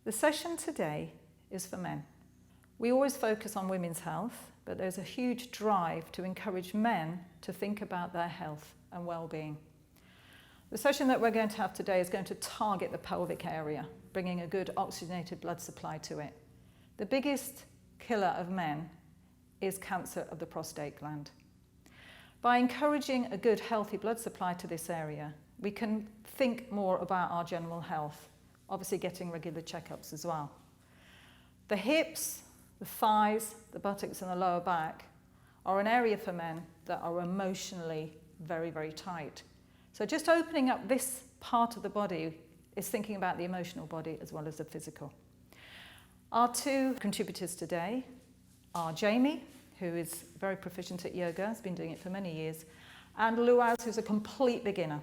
The session today is for men. We always focus on women's health, but there's a huge drive to encourage men to think about their health and well-being. The session that we're going to have today is going to target the pelvic area, bringing a good oxygenated blood supply to it. The biggest killer of men is cancer of the prostate gland. By encouraging a good, healthy blood supply to this area, we can think more about our general health, obviously getting regular checkups as well. The hips, the thighs, the buttocks and the lower back are an area for men that are emotionally very, very tight. So just opening up this part of the body is thinking about the emotional body as well as the physical. Our two contributors today are Jamie, who is very proficient at yoga, has been doing it for many years, and Luaz, who's a complete beginner.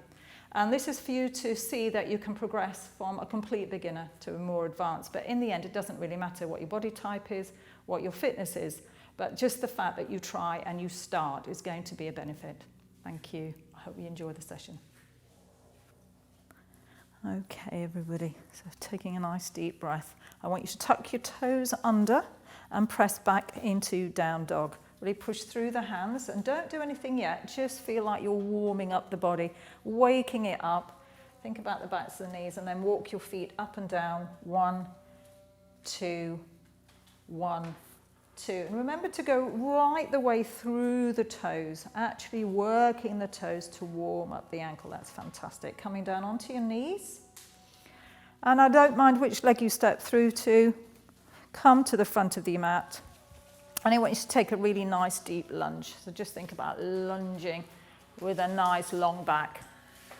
And this is for you to see that you can progress from a complete beginner to a more advanced. But in the end, it doesn't really matter what your body type is, what your fitness is, but just the fact that you try and you start is going to be a benefit. Thank you. I hope you enjoy the session. Okay, everybody, so taking a nice deep breath. I want you to tuck your toes under and press back into down dog. Really push through the hands and don't do anything yet. Just feel like you're warming up the body, waking it up. Think about the backs of the knees and then walk your feet up and down. 1, 2, 1, 2. And remember to go right the way through the toes, actually working the toes to warm up the ankle. That's fantastic. Coming down onto your knees. And I don't mind which leg you step through to. Come to the front of the mat. And I want you to take a really nice deep lunge. So just think about lunging with a nice long back.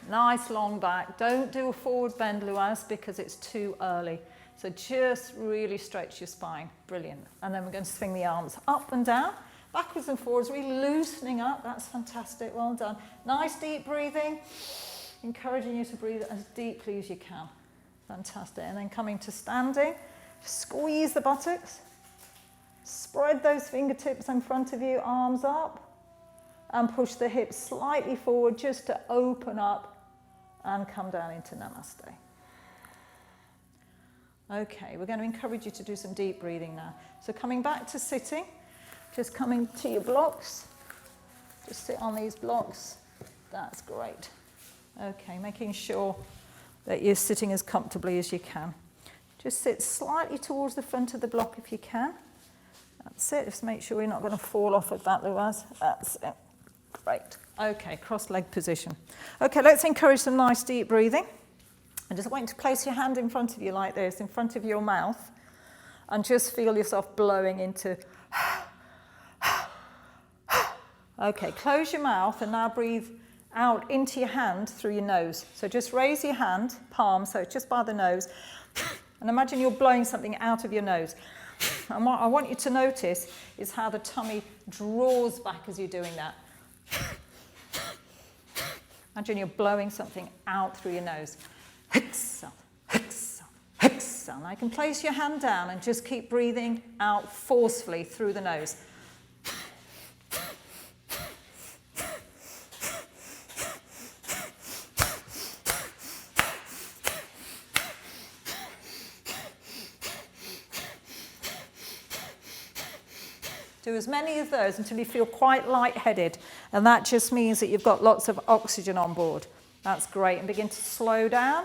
Nice long back. Don't do a forward bend, Luaz, because it's too early. So just really stretch your spine. Brilliant. And then we're going to swing the arms up and down, backwards and forwards, really loosening up. That's fantastic. Well done. Nice deep breathing. Encouraging you to breathe as deeply as you can. Fantastic. And then coming to standing. Squeeze the buttocks. Spread those fingertips in front of you, arms up, and push the hips slightly forward just to open up and come down into Namaste. Okay, we're going to encourage you to do some deep breathing now. So coming back to sitting, just coming to your blocks. Just sit on these blocks. That's great. Okay, making sure that you're sitting as comfortably as you can. Just sit slightly towards the front of the block if you can. That's it. Just make sure you're not going to fall off of that, Luaz. That's it. Great. Okay, cross-leg position. Okay, let's encourage some nice deep breathing. I just want you to place your hand in front of you like this, in front of your mouth, and just feel yourself blowing into. Okay, close your mouth and now breathe out into your hand through your nose. So just raise your hand, palm, so it's just by the nose, and imagine you're blowing something out of your nose. And what I want you to notice is how the tummy draws back as you're doing that. Imagine you're blowing something out through your nose. Exhale, exhale, exhale. Now you can place your hand down and just keep breathing out forcefully through the nose. Do as many of those until you feel quite lightheaded, and that just means that you've got lots of oxygen on board. That's great. And begin to slow down.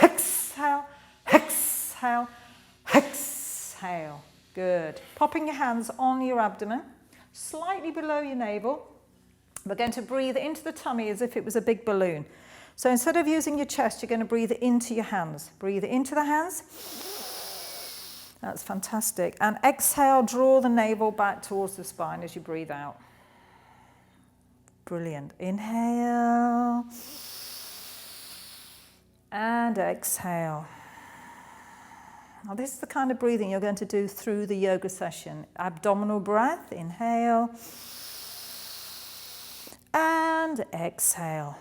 Exhale, exhale, exhale. Good. Popping your hands on your abdomen, slightly below your navel. We're going to breathe into the tummy as if it was a big balloon. So instead of using your chest, you're going to breathe into your hands. Breathe into the hands. That's fantastic. And exhale, draw the navel back towards the spine as you breathe out. Brilliant. Inhale. And exhale. Now this is the kind of breathing you're going to do through the yoga session. Abdominal breath. Inhale. And exhale.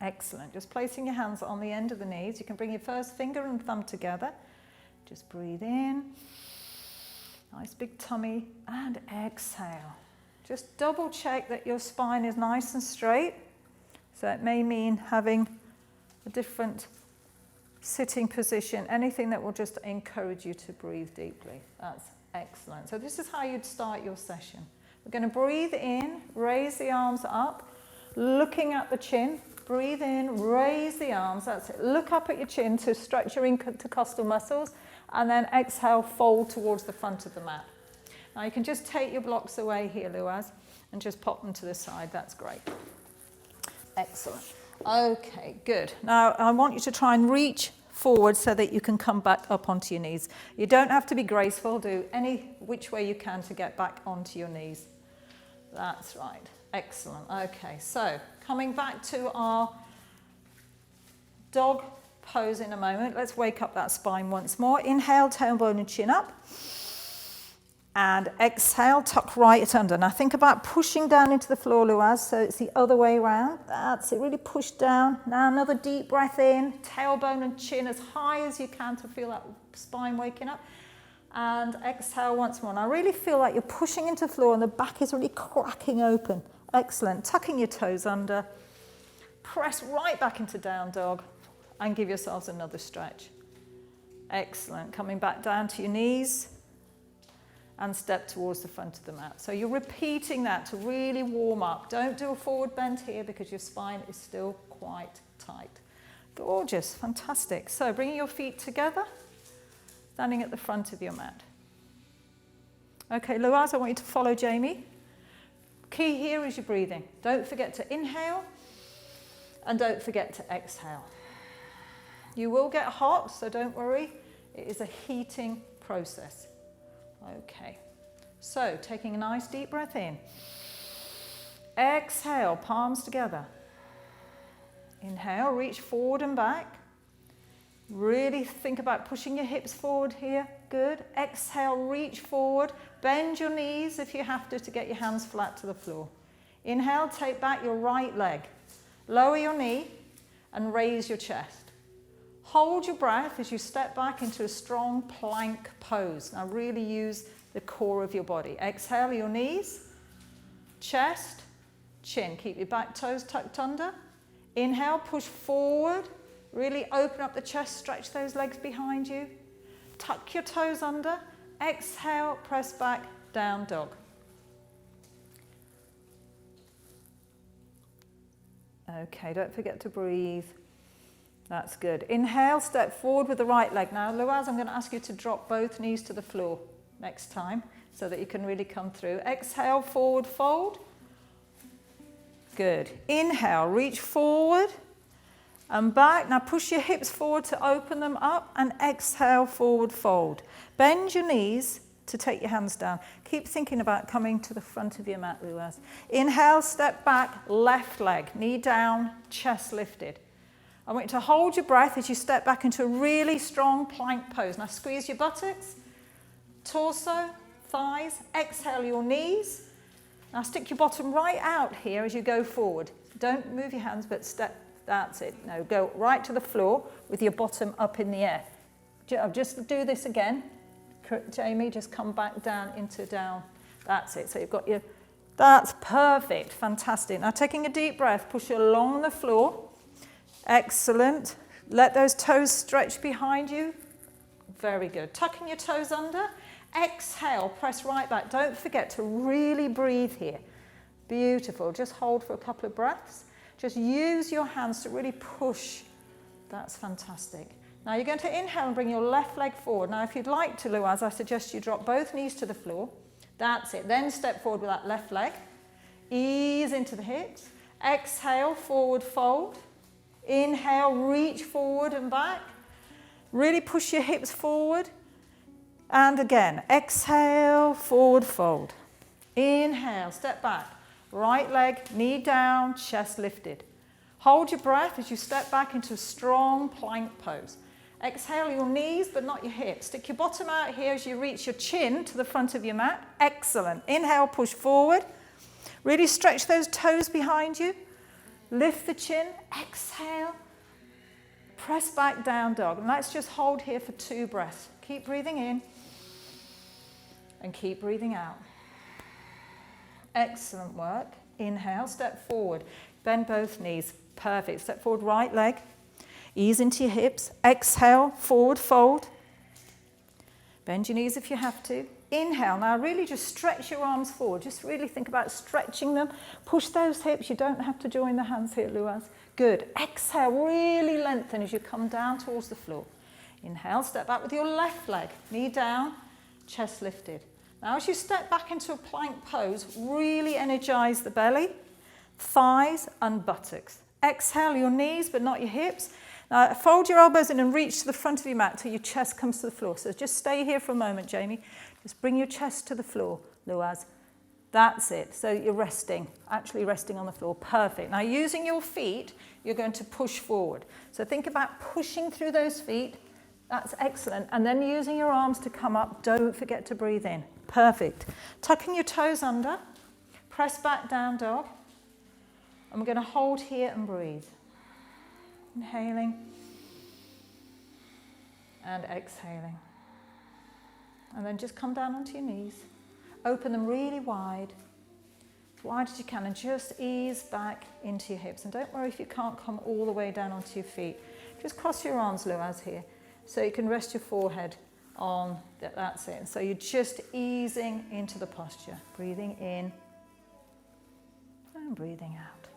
Excellent. Just placing your hands on the end of the knees. You can bring your first finger and thumb together. Just breathe in. Nice big tummy. And exhale. Just double check that your spine is nice and straight. So it may mean having a different sitting position, anything that will just encourage you to breathe deeply. That's excellent. So this is how you'd start your session. We're going to breathe in, raise the arms up, looking at the chin. Breathe in, raise the arms, that's it. Look up at your chin to stretch your intercostal muscles, and then exhale, fold towards the front of the mat. Now you can just take your blocks away here, Luaz, and just pop them to the side. That's great. Excellent. Okay, good. Now I want you to try and reach forward so that you can come back up onto your knees. You don't have to be graceful. Do any which way you can to get back onto your knees. That's right. Excellent. Okay, so coming back to our dog pose in a moment. Let's wake up that spine once more. Inhale, tailbone and chin up. And exhale, tuck right under. Now think about pushing down into the floor, Luaz, so it's the other way around. That's it, really push down. Now another deep breath in, tailbone and chin as high as you can to feel that spine waking up. And exhale once more. Now really feel like you're pushing into the floor and the back is really cracking open. Excellent. Tucking your toes under. Press right back into down dog and give yourselves another stretch. Excellent. Coming back down to your knees and step towards the front of the mat. So you're repeating that to really warm up. Don't do a forward bend here because your spine is still quite tight. Gorgeous. Fantastic. So bringing your feet together, standing at the front of your mat. Okay, Luaz, I want you to follow Jamie. Key here is your breathing. Don't forget to inhale and don't forget to exhale. You will get hot, so don't worry. It is a heating process. Okay, so taking a nice deep breath in. Exhale, palms together. Inhale, reach forward and back. Really think about pushing your hips forward here. Good. Exhale, reach forward. Bend your knees if you have to get your hands flat to the floor. Inhale, take back your right leg. Lower your knee and raise your chest. Hold your breath as you step back into a strong plank pose. Now really use the core of your body. Exhale your knees, chest, chin. Keep your back toes tucked under. Inhale, push forward. Really open up the chest, stretch those legs behind you. Tuck your toes under. Exhale, press back, down dog. Okay, don't forget to breathe. That's good. Inhale, step forward with the right leg. Now, Luaz, I'm going to ask you to drop both knees to the floor next time so that you can really come through. Exhale, forward fold. Good. Inhale, reach forward and back. Now push your hips forward to open them up and exhale, forward fold. Bend your knees to take your hands down. Keep thinking about coming to the front of your mat, Luaz. Inhale, step back, left leg, knee down, chest lifted. I want you to hold your breath as you step back into a really strong plank pose. Now squeeze your buttocks, torso, thighs, exhale your knees. Now stick your bottom right out here as you go forward. Don't move your hands, but step, that's it. No, go right to the floor with your bottom up in the air. Just do this again. Jamie, just come back down into down. That's it. So you've got your, that's perfect, fantastic. Now taking a deep breath, push along the floor. Excellent. Let those toes stretch behind you. Very good. Tucking your toes under. Exhale, press right back. Don't forget to really breathe here. Beautiful. Just hold for a couple of breaths. Just use your hands to really push. That's fantastic. Now you're going to inhale and bring your left leg forward. Now if you'd like to, Luaz, I suggest you drop both knees to the floor. That's it. Then step forward with that left leg. Ease into the hips. Exhale, forward fold. Inhale, reach forward and back. Really push your hips forward. And again, exhale, forward fold. Inhale, step back. Right leg, knee down, chest lifted. Hold your breath as you step back into a strong plank pose. Exhale your knees, but not your hips. Stick your bottom out here as you reach your chin to the front of your mat. Excellent. Inhale, push forward. Really stretch those toes behind you. Lift the chin. Exhale. Press back, down dog. And let's just hold here for 2 breaths. Keep breathing in and keep breathing out. Excellent work. Inhale, step forward. Bend both knees. Perfect. Step forward, right leg. Ease into your hips. Exhale, forward fold. Bend your knees if you have to. Inhale. Now really just stretch your arms forward. Just really think about stretching them. Push those hips. You don't have to join the hands here, Luaz. Good. Exhale, really lengthen as you come down towards the floor. Inhale, step back with your left leg. Knee down, chest lifted. Now as you step back into a plank pose, really energize the belly, thighs and buttocks. Exhale your knees but not your hips. Now fold your elbows in and reach to the front of your mat till your chest comes to the floor. So just stay here for a moment, Jamie. Just bring your chest to the floor, Luaz. That's it. So you're resting, actually resting on the floor. Perfect. Now using your feet, you're going to push forward. So think about pushing through those feet. That's excellent. And then using your arms to come up. Don't forget to breathe in. Perfect. Tucking your toes under. Press back, down dog. And we're going to hold here and breathe. Inhaling. And exhaling. And then just come down onto your knees. Open them really wide. As wide as you can. And just ease back into your hips. And don't worry if you can't come all the way down onto your feet. Just cross your arms, Luaz, here. So you can rest your forehead on, that's it. So you're just easing into the posture. Breathing in and breathing out.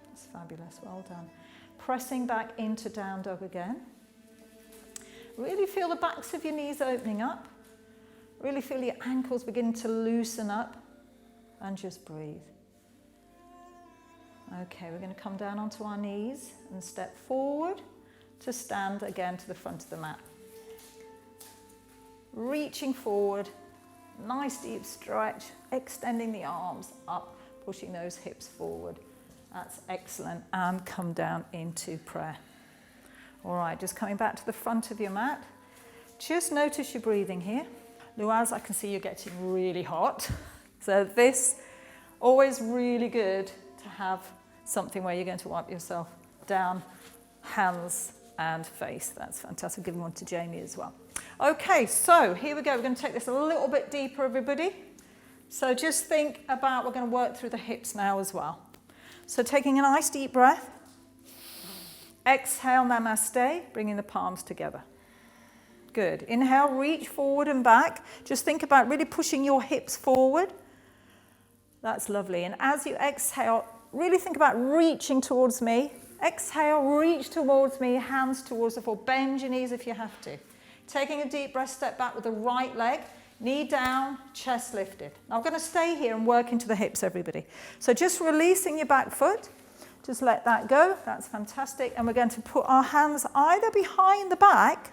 That's fabulous, well done. Pressing back into down dog again. Really feel the backs of your knees opening up. Really feel your ankles begin to loosen up and just breathe. Okay, we're going to come down onto our knees and step forward to stand again to the front of the mat. Reaching forward, nice deep stretch, extending the arms up, pushing those hips forward. That's excellent. And come down into prayer. All right, just coming back to the front of your mat. Just notice your breathing here. Luaz, I can see you're getting really hot. So this, always really good to have something where you're going to wipe yourself down, hands and face. That's fantastic. Give one to Jamie as well. Okay, so here we go. We're going to take this a little bit deeper, everybody. So just think about, we're going to work through the hips now as well. So taking a nice deep breath. Exhale, namaste, bringing the palms together. Good. Inhale, reach forward and back. Just think about really pushing your hips forward. That's lovely. And as you exhale, really think about reaching towards me. Exhale, reach towards me, hands towards the floor. Bend your knees if you have to. Taking a deep breath, step back with the right leg. Knee down, chest lifted. Now I'm going to stay here and work into the hips, everybody. So just releasing your back foot. Just let that go. That's fantastic. And we're going to put our hands either behind the back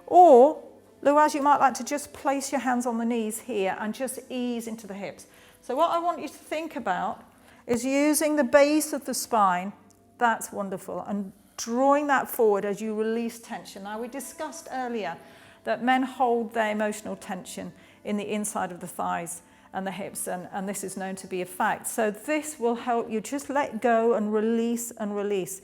or, Luaz, you might like to just place your hands on the knees here and just ease into the hips. So what I want you to think about is using the base of the spine. That's wonderful. And drawing that forward as you release tension. Now, we discussed earlier that men hold their emotional tension in the inside of the thighs and the hips, and this is known to be a fact. So this will help you just let go and release and release.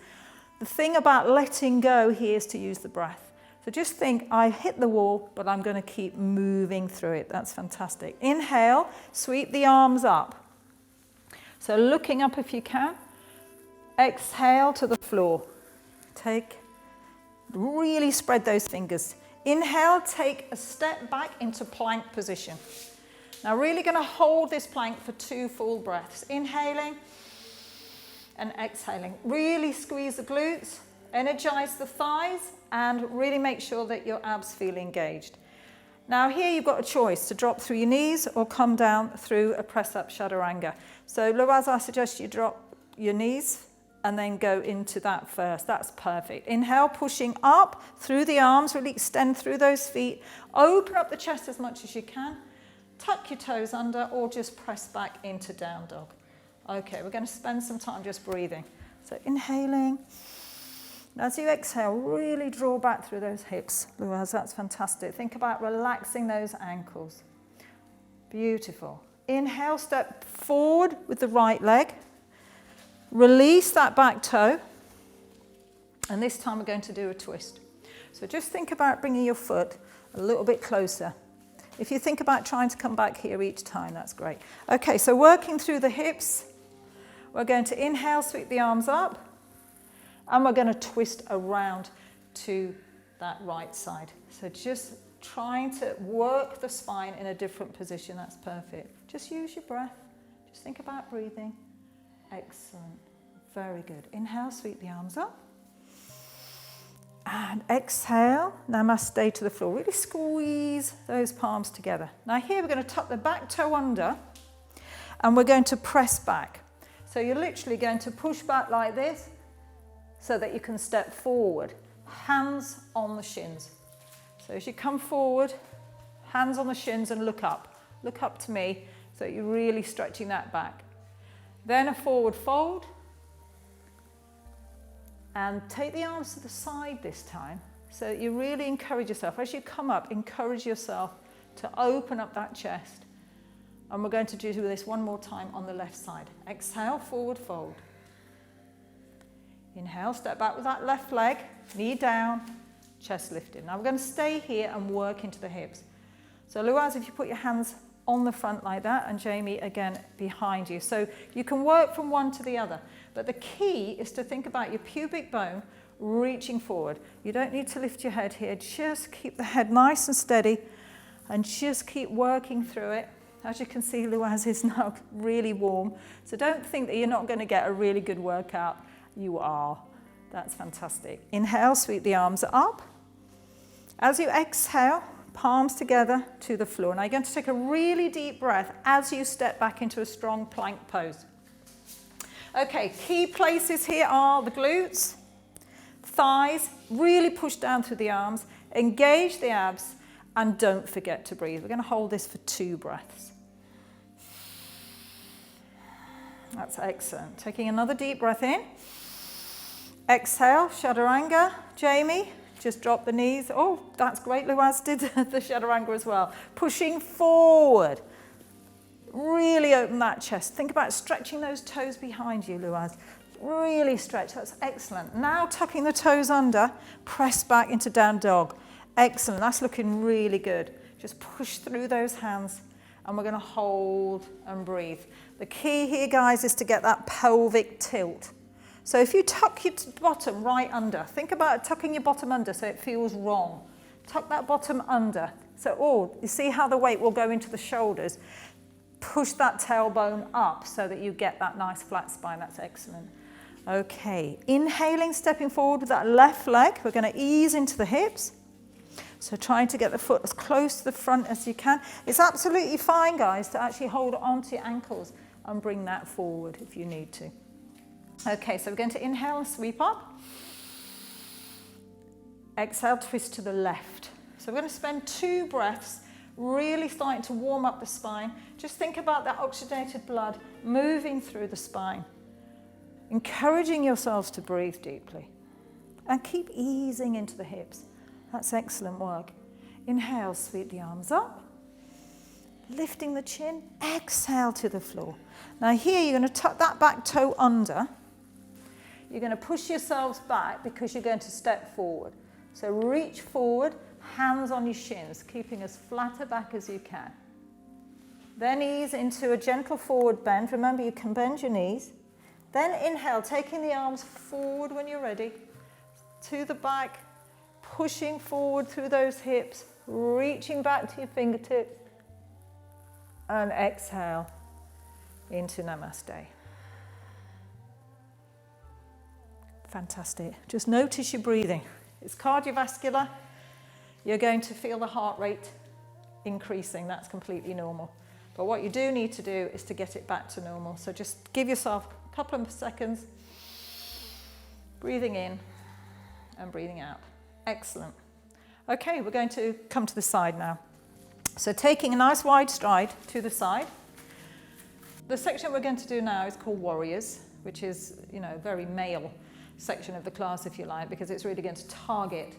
The thing about letting go here is to use the breath. So just think, I hit the wall, but I'm going to keep moving through it. That's fantastic. Inhale, sweep the arms up. So looking up if you can. Exhale to the floor. Really spread those fingers. Inhale, take a step back into plank position. Now really going to hold this plank for 2 full breaths. Inhaling and exhaling. Really squeeze the glutes, energize the thighs, and really make sure that your abs feel engaged. Now here you've got a choice to drop through your knees or come down through a press-up chaturanga. So Luaz, I suggest you drop your knees and then go into that first. That's perfect. Inhale, pushing up through the arms, really extend through those feet. Open up the chest as much as you can. Tuck your toes under or just press back into down dog. Okay, we're going to spend some time just breathing. So inhaling. As you exhale, really draw back through those hips. Luaz, that's fantastic. Think about relaxing those ankles. Beautiful. Inhale, step forward with the right leg. Release that back toe. And this time we're going to do a twist. So just think about bringing your foot a little bit closer. If you think about trying to come back here each time, that's great. Okay, so working through the hips, we're going to inhale, sweep the arms up. And we're going to twist around to that right side. So just trying to work the spine in a different position. That's perfect. Just use your breath. Just think about breathing. Excellent. Very good. Inhale, sweep the arms up. And exhale, namaste to the floor. Really squeeze those palms together. Now here we're going to tuck the back toe under and we're going to press back. So you're literally going to push back like this so that you can step forward. Hands on the shins. So as you come forward, hands on the shins and look up. Look up to me so you're really stretching that back. Then a forward fold. And take the arms to the side this time, so that you really encourage yourself. As you come up, encourage yourself to open up that chest. And we're going to do this one more time on the left side. Exhale, forward fold. Inhale, step back with that left leg, knee down, chest lifted. Now we're going to stay here and work into the hips. So Luaz, if you put your hands on the front like that, and Jamie again behind you. So you can work from one to the other. But the key is to think about your pubic bone reaching forward. You don't need to lift your head here. Just keep the head nice and steady and just keep working through it. As you can see, Luaz is now really warm. So don't think that you're not going to get a really good workout. You are. That's fantastic. Inhale, sweep the arms up. As you exhale, palms together to the floor. Now you're going to take a really deep breath as you step back into a strong plank pose. Okay, key places here are the glutes, thighs, really push down through the arms, engage the abs, and don't forget to breathe. We're going to hold this for 2 breaths. That's excellent. Taking another deep breath in. Exhale, Chaturanga. Jamie, just drop the knees. Oh, that's great. Luaz did the Chaturanga as well. Pushing forward. Really open that chest. Think about stretching those toes behind you, Luaz. Really stretch. That's excellent. Now tucking the toes under, press back into down dog. Excellent. That's looking really good. Just push through those hands and we're going to hold and breathe. The key here, guys, is to get that pelvic tilt. So if you tuck your bottom right under, think about tucking your bottom under so it feels wrong. Tuck that bottom under. So, you see how the weight will go into the shoulders. Push that tailbone up so that you get that nice flat spine. That's excellent. Okay, inhaling, stepping forward with that left leg. We're going to ease into the hips. So trying to get the foot as close to the front as you can. It's absolutely fine, guys, to actually hold onto your ankles and bring that forward if you need to. Okay, so we're going to inhale and sweep up. Exhale, twist to the left. So we're going to spend 2 breaths really starting to warm up the spine. Just think about that oxygenated blood moving through the spine. Encouraging yourselves to breathe deeply. And keep easing into the hips. That's excellent work. Inhale, sweep the arms up. Lifting the chin. Exhale to the floor. Now here you're going to tuck that back toe under. You're going to push yourselves back because you're going to step forward. So reach forward. Hands on your shins, keeping as flat back as you can. Then ease into a gentle forward bend. Remember, you can bend your knees. Then inhale, taking the arms forward when you're ready, to the back, pushing forward through those hips, reaching back to your fingertips, and exhale into Namaste. Fantastic. Just notice your breathing. It's cardiovascular. You're going to feel the heart rate increasing. That's completely normal. But what you do need to do is to get it back to normal. So just give yourself a couple of seconds, breathing in and breathing out. Excellent. Okay, we're going to come to the side now. So taking a nice wide stride to the side. The section we're going to do now is called Warriors, which is, a very male section of the class, if you like, because it's really going to target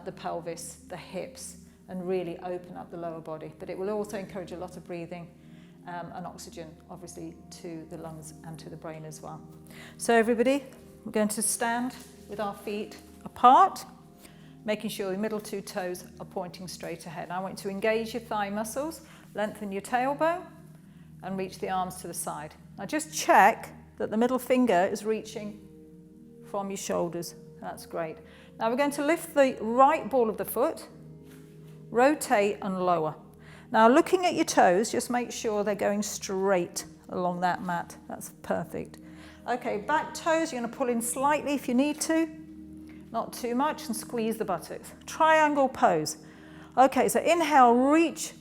the pelvis, the hips, and really open up the lower body. But it will also encourage a lot of breathing and oxygen, obviously, to the lungs and to the brain as well. So everybody, we're going to stand with our feet apart, making sure your middle 2 toes are pointing straight ahead. I want you to engage your thigh muscles, lengthen your tailbone, and reach the arms to the side. Now just check that the middle finger is reaching from your shoulders. That's great. Now we're going to lift the right ball of the foot, rotate and lower. Now looking at your toes, just make sure they're going straight along that mat. That's perfect. Okay, back toes, you're going to pull in slightly if you need to, not too much, and squeeze the buttocks. Triangle pose. Okay, so inhale, reach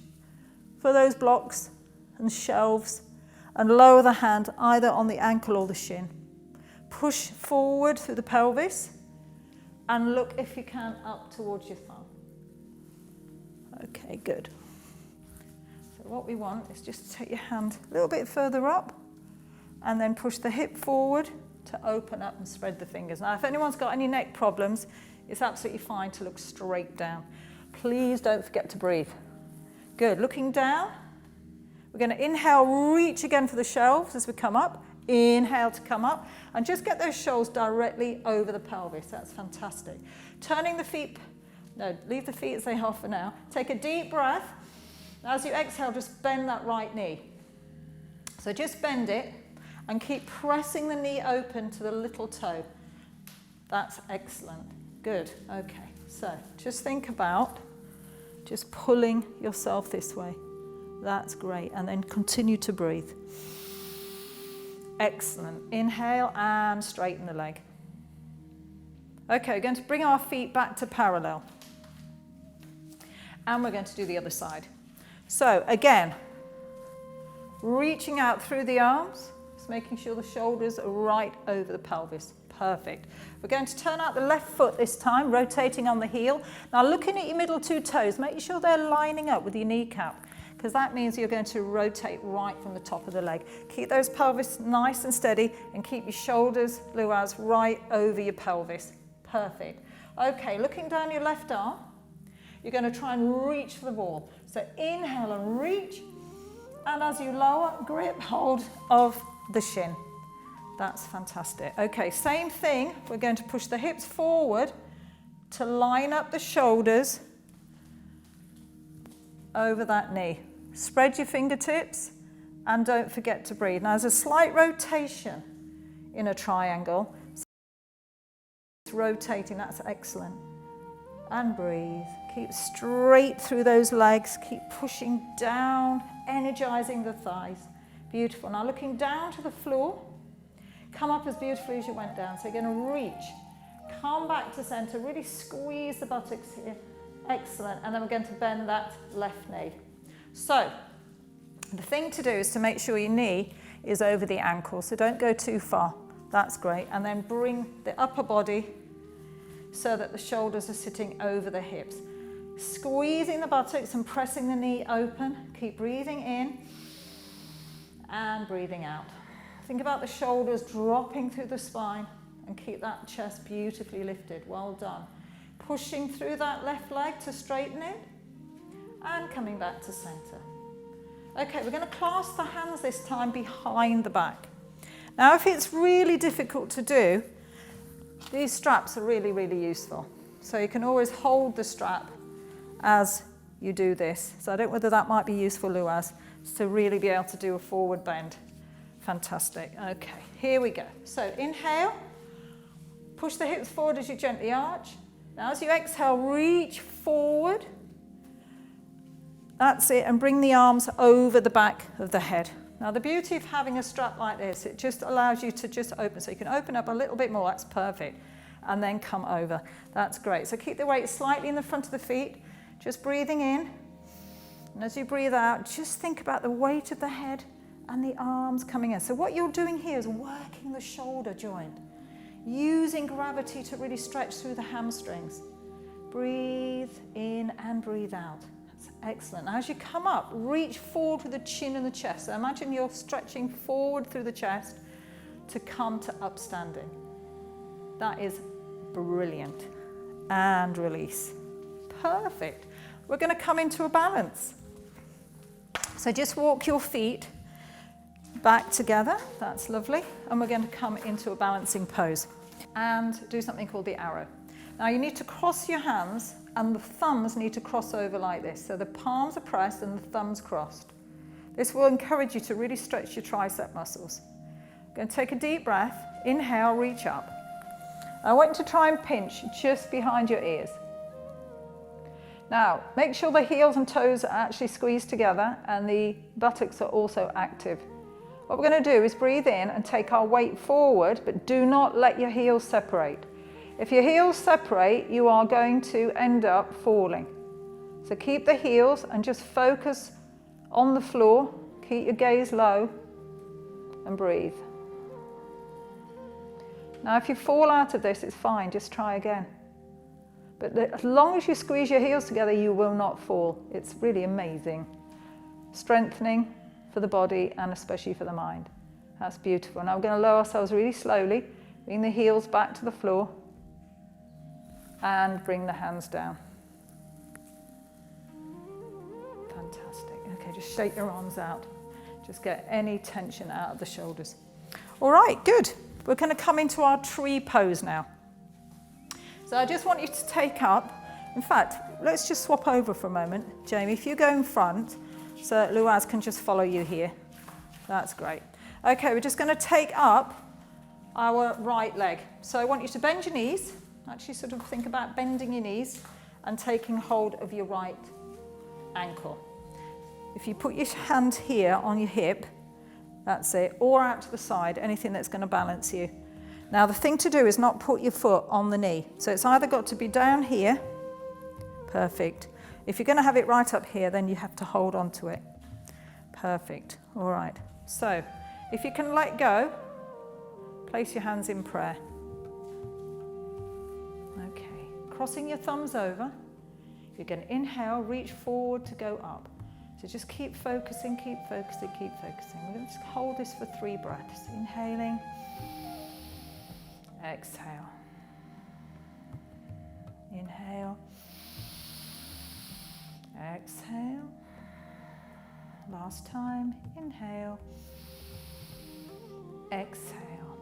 for those blocks and shelves, and lower the hand either on the ankle or the shin. Push forward through the pelvis, and look if you can up towards your thumb. Okay, good. So what we want is just to take your hand a little bit further up, and then push the hip forward to open up and spread the fingers. Now, if anyone's got any neck problems, it's absolutely fine to look straight down. Please don't forget to breathe. Good, looking down. We're going to inhale, reach again for the shelves as we come up. Inhale to come up, and just get those shoulders directly over the pelvis. That's fantastic. Turning the feet, no, leave the feet as they are for now. Take a deep breath. As you exhale, just bend that right knee. So just bend it and keep pressing the knee open to the little toe. That's excellent. Good. Okay. So just think about just pulling yourself this way. That's great. And then continue to breathe. Excellent. Inhale and straighten the leg. Okay, we're going to bring our feet back to parallel. And we're going to do the other side. So again, reaching out through the arms, just making sure the shoulders are right over the pelvis. Perfect. We're going to turn out the left foot this time, rotating on the heel. Now looking at your middle two toes, make sure they're lining up with your kneecap, because that means you're going to rotate right from the top of the leg. Keep those pelvis nice and steady, and keep your shoulders, Luaz, right over your pelvis. Perfect. Okay, looking down your left arm, you're going to try and reach for the ball. So inhale and reach, and as you lower, grip hold of the shin. That's fantastic. Okay, same thing. We're going to push the hips forward to line up the shoulders over that knee. Spread your fingertips and don't forget to breathe. Now there's a slight rotation in a triangle. It's rotating, that's excellent. And breathe. Keep straight through those legs. Keep pushing down, energizing the thighs. Beautiful. Now looking down to the floor. Come up as beautifully as you went down. So you're going to reach. Come back to center. Really squeeze the buttocks here. Excellent. And then we're going to bend that left knee. So the thing to do is to make sure your knee is over the ankle. So don't go too far. That's great. And then bring the upper body so that the shoulders are sitting over the hips. Squeezing the buttocks and pressing the knee open. Keep breathing in and breathing out. Think about the shoulders dropping through the spine, and keep that chest beautifully lifted. Well done. Pushing through that left leg to straighten it, and coming back to center. Okay, we're going to clasp the hands this time behind the back. Now, if it's really difficult to do, these straps are really, really useful. So you can always hold the strap as you do this. So I don't know whether that might be useful, Luaz, to really be able to do a forward bend. Fantastic. Okay, here we go. So inhale, push the hips forward as you gently arch. Now as you exhale, reach forward. That's it, and bring the arms over the back of the head. Now the beauty of having a strap like this, it just allows you to just open. So you can open up a little bit more, that's perfect. And then come over. That's great. So keep the weight slightly in the front of the feet, just breathing in. And as you breathe out, just think about the weight of the head and the arms coming in. So what you're doing here is working the shoulder joint, using gravity to really stretch through the hamstrings. Breathe in and breathe out. That's excellent. Now as you come up, reach forward with the chin and the chest. So imagine you're stretching forward through the chest to come to upstanding. That is brilliant. And release. Perfect. We're going to come into a balance. So just walk your feet back together. That's lovely. And we're going to come into a balancing pose and do something called the arrow. Now you need to cross your hands, and the thumbs need to cross over like this. So the palms are pressed and the thumbs crossed. This will encourage you to really stretch your tricep muscles. Going to take a deep breath. Inhale, reach up. I want you to try and pinch just behind your ears. Now, make sure the heels and toes are actually squeezed together and the buttocks are also active. What we're going to do is breathe in and take our weight forward, but do not let your heels separate. If your heels separate, you are going to end up falling. So keep the heels and just focus on the floor. Keep your gaze low and breathe. Now, if you fall out of this, it's fine, just try again. But as long as you squeeze your heels together, you will not fall. It's really amazing. Strengthening for the body and especially for the mind. That's beautiful. Now we're going to lower ourselves really slowly, bring the heels back to the floor and bring the hands down. Fantastic. Okay, just shake your arms out. Just get any tension out of the shoulders. All right, good. We're going to come into our tree pose now. So I just want you to take up, in fact, let's just swap over for a moment. Jamie, if you go in front, so Luaz can just follow you here. That's great. Okay, we're just going to take up our right leg. So I want you to bend your knees, actually sort of think about bending your knees and taking hold of your right ankle. If you put your hand here on your hip, that's it, or out to the side, anything that's going to balance you. Now the thing to do is not put your foot on the knee. So it's either got to be down here, perfect. If you're going to have it right up here, then you have to hold on to it. Perfect, all right. So if you can let go, place your hands in prayer. Okay, crossing your thumbs over. You're going to inhale, reach forward to go up. So just keep focusing, keep focusing, keep focusing. We're going to just hold this for 3 breaths. Inhaling, exhale. Inhale, exhale. Last time, inhale, exhale.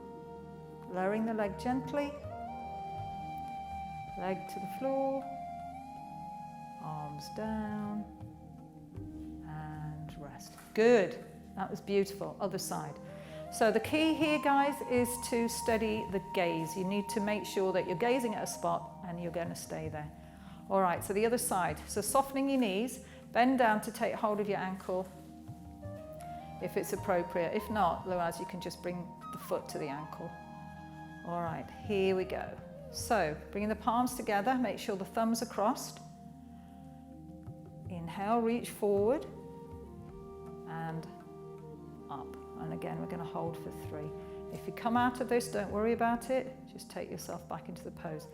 Lowering the leg gently, leg to the floor, arms down. Rest. Good. That was beautiful. Other side. So the key here, guys, is to steady the gaze. You need to make sure that you're gazing at a spot and you're going to stay there. All right, so the other side. So softening your knees, bend down to take hold of your ankle if it's appropriate. If not, Luaz, you can just bring the foot to the ankle. All right, here we go. So bringing the palms together, make sure the thumbs are crossed. Inhale, reach forward. And up. And again, we're going to hold for 3. If you come out of this, don't worry about it. Just take yourself back into the pose.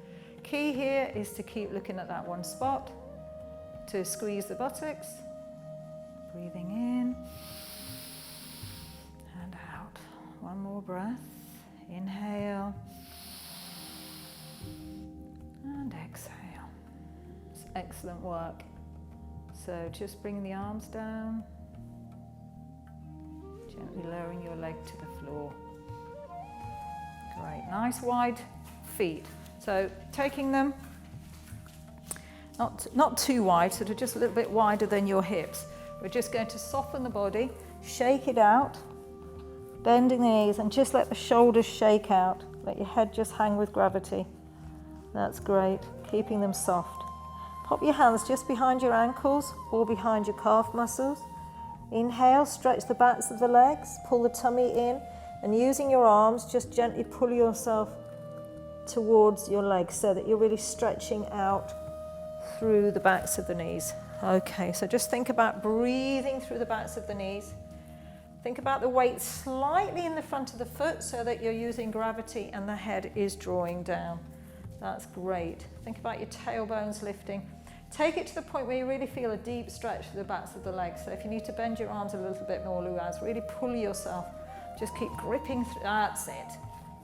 Key here is to keep looking at that one spot, to squeeze the buttocks. Breathing in and out. One more breath. Inhale and exhale. It's excellent work. So just bring the arms down. Gently lowering your leg to the floor. Great, nice wide feet. So taking them, not too wide, sort of just a little bit wider than your hips. We're just going to soften the body, shake it out, bending the knees and just let the shoulders shake out. Let your head just hang with gravity. That's great, keeping them soft. Pop your hands just behind your ankles or behind your calf muscles. Inhale, stretch the backs of the legs, pull the tummy in, and using your arms, just gently pull yourself towards your legs so that you're really stretching out through the backs of the knees. Okay, so just think about breathing through the backs of the knees. Think about the weight slightly in the front of the foot so that you're using gravity and the head is drawing down. That's great. Think about your tailbones lifting. Take it to the point where you really feel a deep stretch through the backs of the legs. So if you need to bend your arms a little bit more, Luaz, really pull yourself. Just keep gripping through. That's it.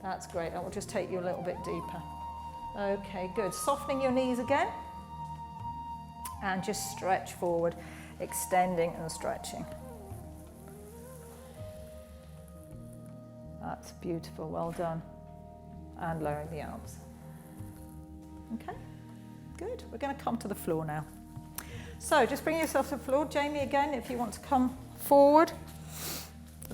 That's great. That will just take you a little bit deeper. Okay, good. Softening your knees again. And just stretch forward, extending and stretching. That's beautiful. Well done. And lowering the arms. Okay. Good. We're going to come to the floor now. So just bring yourself to the floor. Jamie, again, if you want to come forward,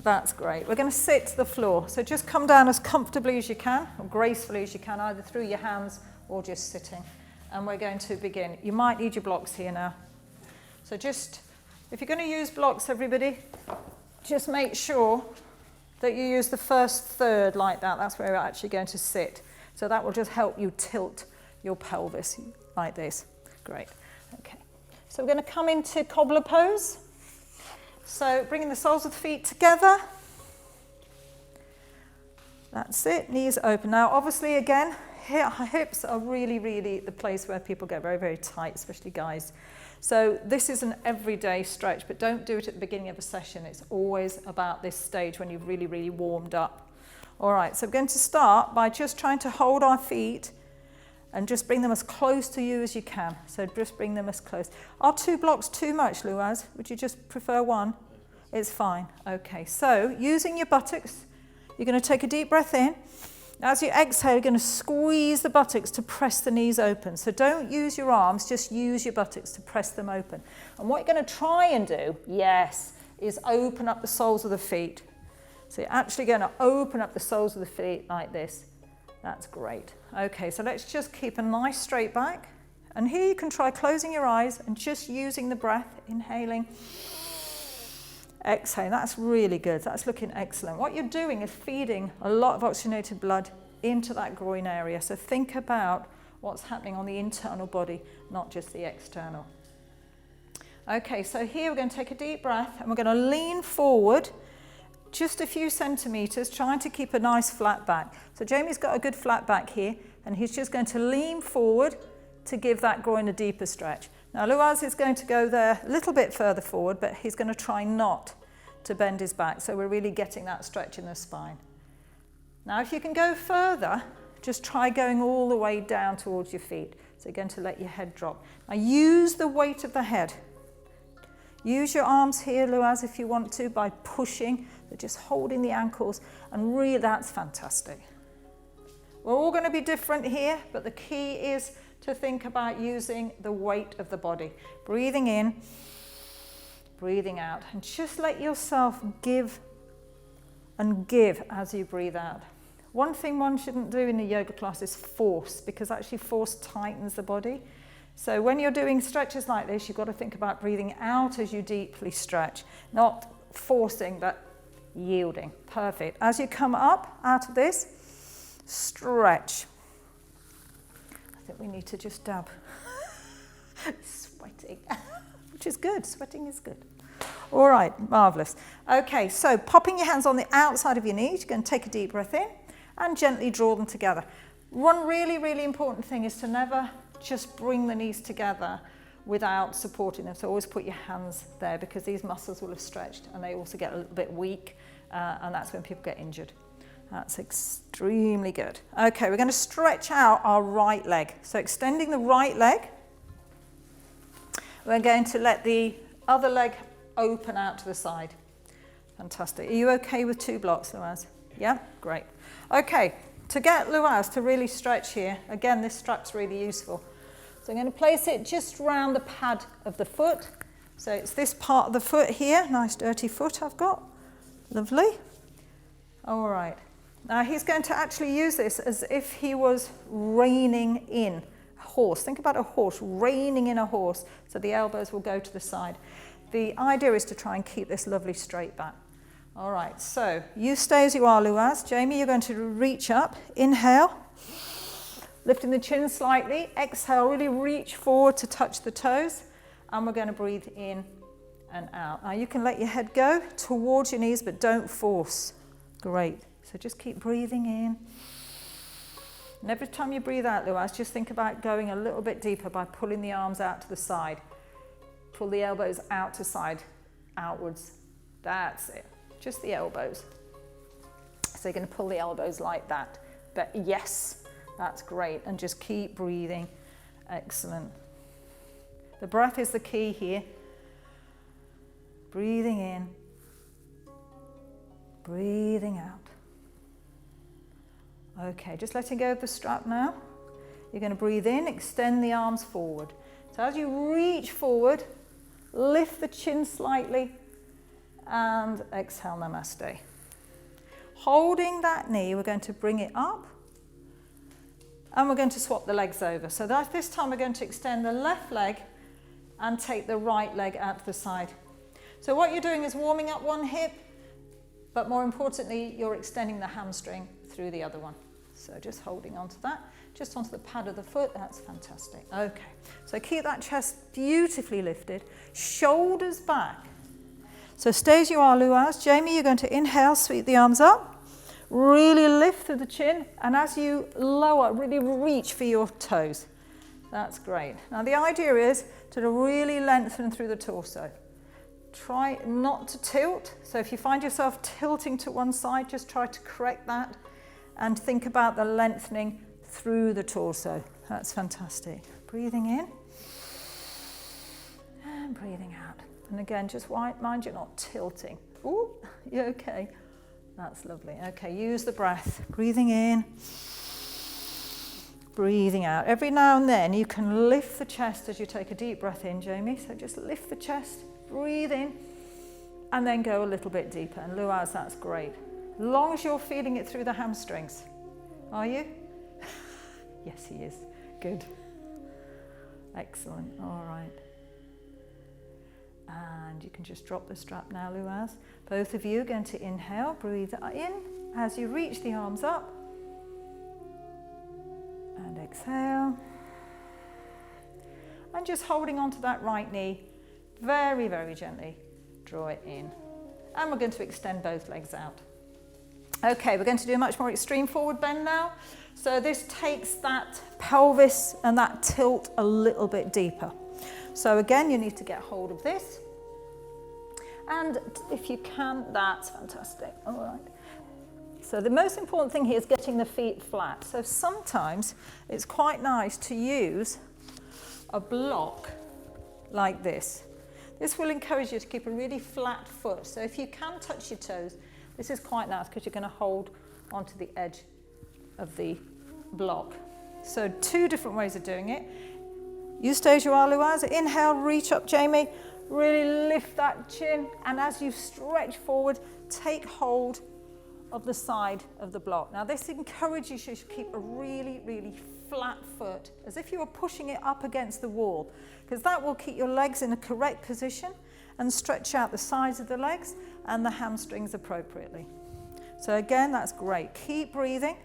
That's great. We're going to sit to the floor. So just come down as comfortably as you can, or gracefully as you can, either through your hands or just sitting. And we're going to begin. You might need your blocks here now. So just, if you're going to use blocks, everybody, just make sure that you use the first third like that. That's where we're actually going to sit. So that will just help you tilt your pelvis like this. Great. Okay. So we're going to come into cobbler pose. So bringing the soles of the feet together. That's it, knees open. Now obviously again, hips are really, really the place where people get very, very tight, especially guys. So this is an everyday stretch, but don't do it at the beginning of a session. It's always about this stage when you've really, really warmed up. All right, so we're going to start by just trying to hold our feet and just bring them as close to you as you can. So just bring them as close. Are 2 blocks too much, Luaz? Would you just prefer 1? It's fine. Okay, so using your buttocks, you're going to take a deep breath in. As you exhale, you're going to squeeze the buttocks to press the knees open. So don't use your arms, just use your buttocks to press them open. And what you're going to try and do, yes, is open up the soles of the feet. So you're actually going to open up the soles of the feet like this. That's great. Okay, so let's just keep a nice straight back. And here you can try closing your eyes and just using the breath, inhaling, exhaling. That's really good. That's looking excellent. What you're doing is feeding a lot of oxygenated blood into that groin area. So think about what's happening on the internal body, not just the external. Okay, so here we're going to take a deep breath and we're going to lean forward just a few centimetres, trying to keep a nice flat back. So Jamie's got a good flat back here, and he's just going to lean forward to give that groin a deeper stretch. Now Luaz is going to go there a little bit further forward, but he's going to try not to bend his back, so we're really getting that stretch in the spine. Now if you can go further, just try going all the way down towards your feet. So you're going to let your head drop. Now use the weight of the head. Use your arms here, Luaz, if you want to, by pushing, so just holding the ankles, and really that's fantastic. We're all going to be different here, but the key is to think about using the weight of the body. Breathing in, breathing out, and just let yourself give and give as you breathe out. One thing one shouldn't do in a yoga class is force, because actually force tightens the body. So when you're doing stretches like this, you've got to think about breathing out as you deeply stretch, not forcing, but yielding. Perfect. As you come up out of this, stretch. I think we need to just dab. Sweating, which is good. Sweating is good. All right, marvellous. Okay, so popping your hands on the outside of your knees, you're going to take a deep breath in and gently draw them together. One really, really important thing is to never just bring the knees together without supporting them. So always put your hands there, because these muscles will have stretched and they also get a little bit weak, and that's when people get injured. That's extremely good. Okay, we're going to stretch out our right leg. So extending the right leg, we're going to let the other leg open out to the side. Fantastic. Are you okay with 2 blocks, Luaz? Yeah? Great. Okay, to get Luaz to really stretch here, again, this strap's really useful. So I'm going to place it just around the pad of the foot. So it's this part of the foot here. Nice dirty foot I've got. Lovely. All right. Now he's going to actually use this as if he was reining in a horse. Think about a horse, reining in a horse. So the elbows will go to the side. The idea is to try and keep this lovely straight back. All right, so you stay as you are, Luaz. Jamie, you're going to reach up. Inhale. Lifting the chin slightly, exhale, really reach forward to touch the toes, and we're going to breathe in and out. Now you can let your head go towards your knees, but don't force. Great. So just keep breathing in. And every time you breathe out, Luaz, just think about going a little bit deeper by pulling the arms out to the side. Pull the elbows out to side, outwards. That's it. Just the elbows. So you're going to pull the elbows like that. But yes. That's great, and just keep breathing. Excellent. The breath is the key here. Breathing in, breathing out. Okay, just letting go of the strap now. You're going to breathe in, extend the arms forward. So as you reach forward, lift the chin slightly and exhale, namaste. Holding that knee, we're going to bring it up and we're going to swap the legs over. So that this time we're going to extend the left leg and take the right leg out to the side. So what you're doing is warming up one hip, but more importantly, you're extending the hamstring through the other one. So just holding onto that, just onto the pad of the foot, that's fantastic. Okay, so keep that chest beautifully lifted, shoulders back. So stay as you are, Luaz. Jamie, you're going to inhale, sweep the arms up, really lift through the chin, and as you lower, really reach for your toes. That's great. Now the idea is to really lengthen through the torso. Try not to tilt, so if you find yourself tilting to one side, just try to correct that and think about the lengthening through the torso. That's fantastic. Breathing in and breathing out. And again, just mind you're not tilting. Ooh, you okay? That's lovely. Okay, use the breath. Breathing in, breathing out. Every now and then you can lift the chest as you take a deep breath in, Jamie. So just lift the chest, breathe in, and then go a little bit deeper. And Luaz, that's great. As long as you're feeling it through the hamstrings. Are you? Yes, he is. Good. Excellent. All right. And you can just drop the strap now, Luaz. Both of you are going to inhale, breathe in as you reach the arms up. And exhale. And just holding onto that right knee, very, very gently, draw it in. And we're going to extend both legs out. Okay, we're going to do a much more extreme forward bend now. So this takes that pelvis and that tilt a little bit deeper. So again, you need to get hold of this. And if you can, that's fantastic. All right. So the most important thing here is getting the feet flat. So sometimes it's quite nice to use a block like this. This will encourage you to keep a really flat foot. So if you can touch your toes, this is quite nice because you're going to hold onto the edge of the block. So 2 different ways of doing it. You stay as you are, Luaz. Inhale, reach up, Jamie. Really lift that chin. And as you stretch forward, take hold of the side of the block. Now this encourages you to keep a really, really flat foot, as if you were pushing it up against the wall, because that will keep your legs in a correct position and stretch out the sides of the legs and the hamstrings appropriately. So again, that's great. Keep breathing.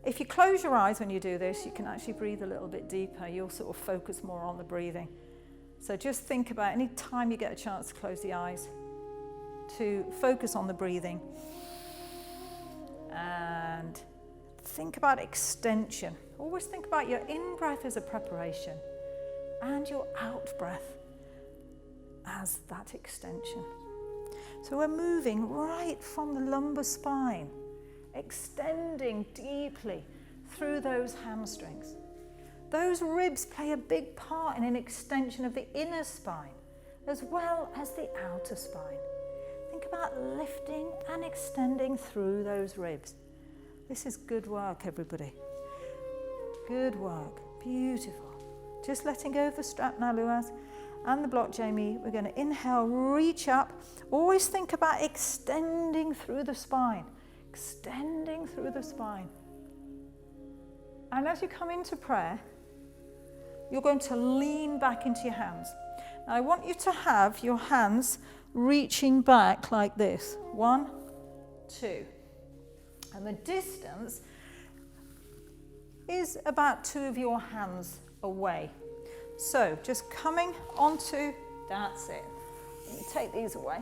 If you close your eyes when you do this, you can actually breathe a little bit deeper. You'll sort of focus more on the breathing. So just think about any time you get a chance to close the eyes, to focus on the breathing. And think about extension. Always think about your in-breath as a preparation and your out-breath as that extension. So we're moving right from the lumbar spine, extending deeply through those hamstrings. Those ribs play a big part in an extension of the inner spine as well as the outer spine. Think about lifting and extending through those ribs. This is good work, everybody. Good work. Beautiful. Just letting go of the strap now, Luaz. And the block, Jamie. We're going to inhale, reach up. Always think about extending through the spine. Extending through the spine. And as you come into prayer, you're going to lean back into your hands. Now, I want you to have your hands reaching back like this. 1, 2. And the distance is about 2 of your hands away. So just coming onto, that's it. You take these away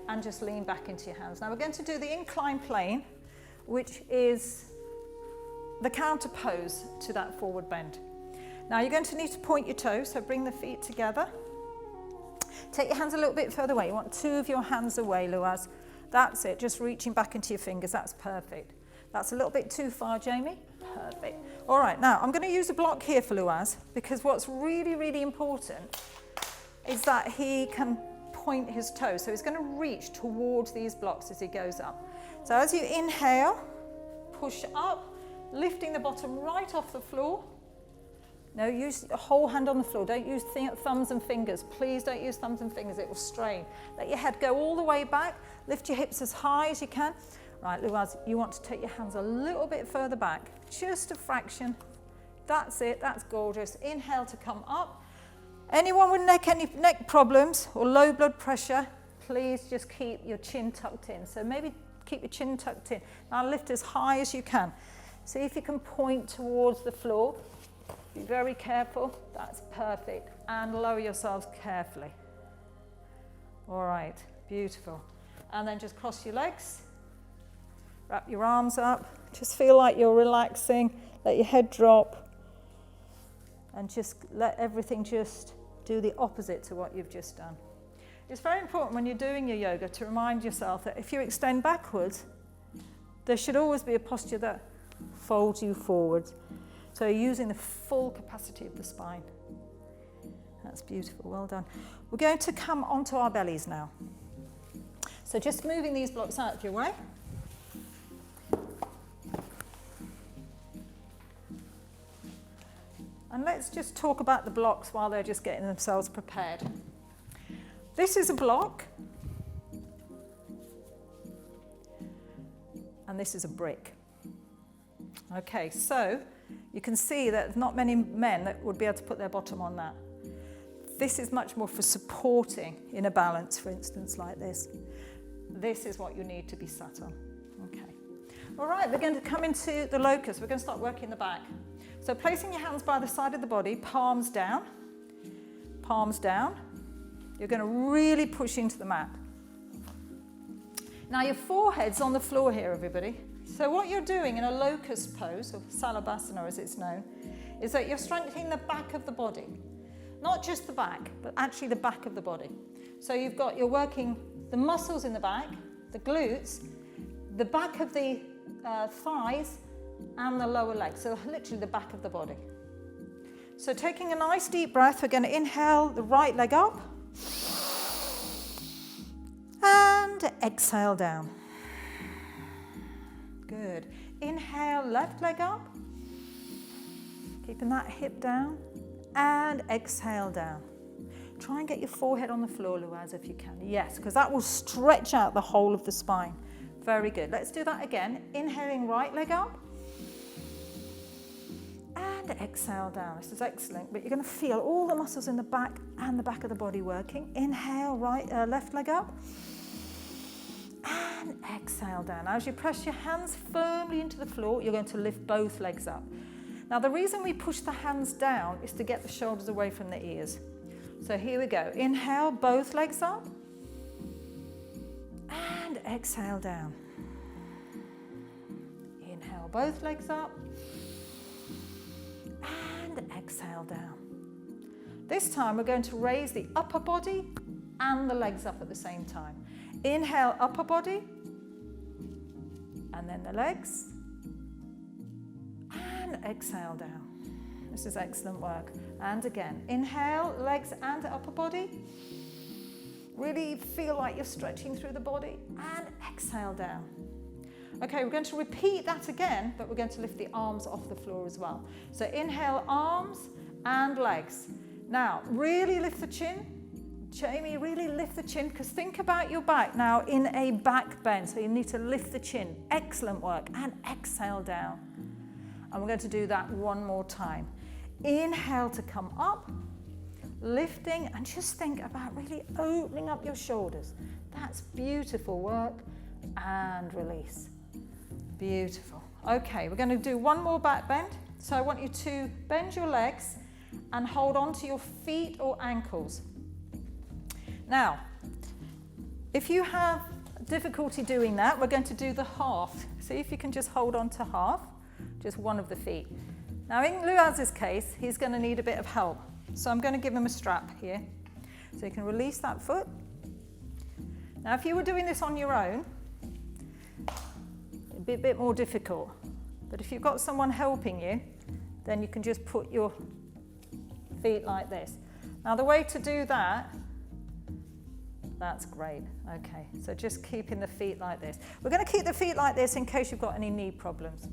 and just lean back into your hands. Now we're going to do the inclined plane, which is the counter pose to that forward bend. Now you're going to need to point your toes, so bring the feet together. Take your hands a little bit further away. You want 2 of your hands away, Luaz. That's it, just reaching back into your fingers, that's perfect. That's a little bit too far, Jamie. Perfect. All right, now I'm going to use a block here for Luaz, because what's really, really important is that he can point his toes. So he's going to reach towards these blocks as he goes up. So as you inhale, push up, lifting the bottom right off the floor. No, use a whole hand on the floor. Don't use thumbs and fingers. Please don't use thumbs and fingers. It will strain. Let your head go all the way back. Lift your hips as high as you can. Right, Luaz, you want to take your hands a little bit further back. Just a fraction. That's it. That's gorgeous. Inhale to come up. Anyone with neck problems or low blood pressure, please just keep your chin tucked in. So maybe keep your chin tucked in. Now lift as high as you can. See if you can point towards the floor. Be very careful. That's perfect. And lower yourselves carefully. All right, beautiful. And then just cross your legs. Wrap your arms up. Just feel like you're relaxing. Let your head drop. And just let everything just do the opposite to what you've just done. It's very important when you're doing your yoga to remind yourself that if you extend backwards, there should always be a posture that folds you forwards. So you're using the full capacity of the spine. That's beautiful, well done. We're going to come onto our bellies now. So just moving these blocks out of your way. And let's just talk about the blocks while they're just getting themselves prepared. This is a block. And this is a brick. Okay, so you can see that not many men that would be able to put their bottom on that. This is much more for supporting in a balance, for instance, like this. This is what you need to be sat on. Okay. All right, we're going to come into the locus. We're going to start working the back. So placing your hands by the side of the body, palms down, palms down. You're going to really push into the mat. Now your forehead's on the floor here, everybody. So what you're doing in a locus pose, or Salabhasana as it's known, is that you're strengthening the back of the body. Not just the back, but actually the back of the body. So you're working the muscles in the back, the glutes, the back of the thighs, and the lower legs. So literally the back of the body. So taking a nice deep breath, we're going to inhale the right leg up. And exhale down. Good. Inhale, left leg up. Keeping that hip down. And exhale down. Try and get your forehead on the floor, Luaz, if you can. Yes, because that will stretch out the whole of the spine. Very good. Let's do that again. Inhaling right leg up. And exhale down. This is excellent. But you're going to feel all the muscles in the back and the back of the body working. Inhale, left leg up. And exhale down. As you press your hands firmly into the floor, you're going to lift both legs up. Now, the reason we push the hands down is to get the shoulders away from the ears. So here we go. Inhale, both legs up. And exhale down. Inhale, both legs up. And exhale down. This time we're going to raise the upper body and the legs up at the same time. Inhale, upper body, and then the legs, and exhale down. This is excellent work. And again, inhale, legs and upper body. Really feel like you're stretching through the body, and exhale down. Okay, we're going to repeat that again, but we're going to lift the arms off the floor as well. So inhale, arms and legs. Now, really lift the chin. Jamie, really lift the chin, because think about your back now in a back bend. So you need to lift the chin. Excellent work. And exhale down. And we're going to do that one more time. Inhale to come up, lifting, and just think about really opening up your shoulders. That's beautiful work. And release. Beautiful. Okay, we're going to do one more back bend. So I want you to bend your legs and hold on to your feet or ankles. Now, if you have difficulty doing that, we're going to do the half. See if you can just hold on to half, just one of the feet. Now, in Luaz's case, he's going to need a bit of help. So I'm going to give him a strap here. So you can release that foot. Now, if you were doing this on your own, it'd be a bit more difficult. But if you've got someone helping you, then you can just put your feet like this. Now, the way to do that, that's great. Okay, so just keeping the feet like this. We're going to keep the feet like this in case you've got any knee problems.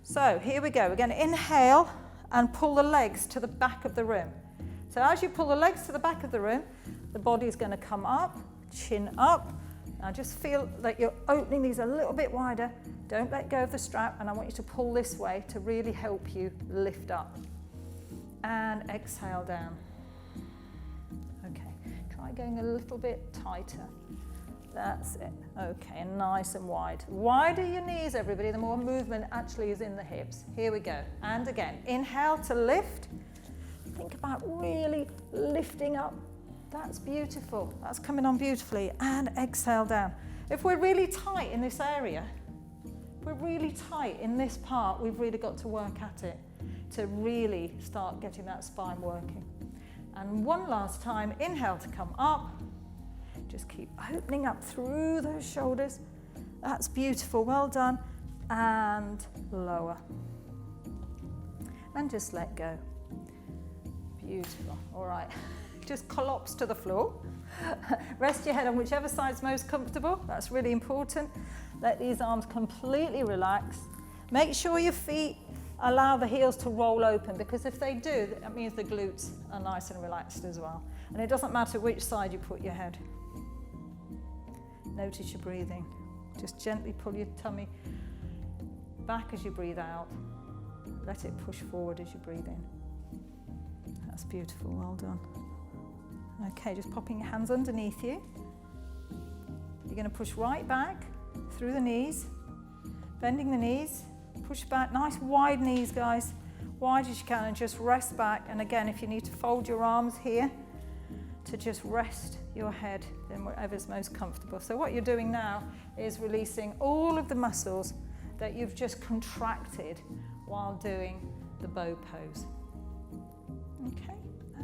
So here we go. We're going to inhale and pull the legs to the back of the room. So as you pull the legs to the back of the room, the body is going to come up, chin up. Now just feel that you're opening these a little bit wider. Don't let go of the strap, and I want you to pull this way to really help you lift up. And exhale down. Okay, try going a little bit tighter. That's it. Okay, and nice and wide. Wider your knees, everybody, the more movement actually is in the hips. Here we go. And again, inhale to lift. Think about really lifting up. That's beautiful. That's coming on beautifully. And exhale down. If we're really tight in this area, if we're really tight in this part, we've really got to work at it to really start getting that spine working. And one last time, inhale to come up. Just keep opening up through those shoulders. That's beautiful, well done. And lower. And just let go. Beautiful, all right. Just collapse to the floor. Rest your head on whichever side's most comfortable. That's really important. Let these arms completely relax. Make sure your feet allow the heels to roll open, because if they do, that means the glutes are nice and relaxed as well. And it doesn't matter which side you put your head. Notice your breathing. Just gently pull your tummy back as you breathe out. Let it push forward as you breathe in. That's beautiful, well done. Okay, just popping your hands underneath you. You're going to push right back through the knees, bending the knees, push back, nice wide knees, guys, wide as you can, and just rest back. And again, if you need to fold your arms here, to just rest your head in whatever's most comfortable. So what you're doing now is releasing all of the muscles that you've just contracted while doing the bow pose. Okay,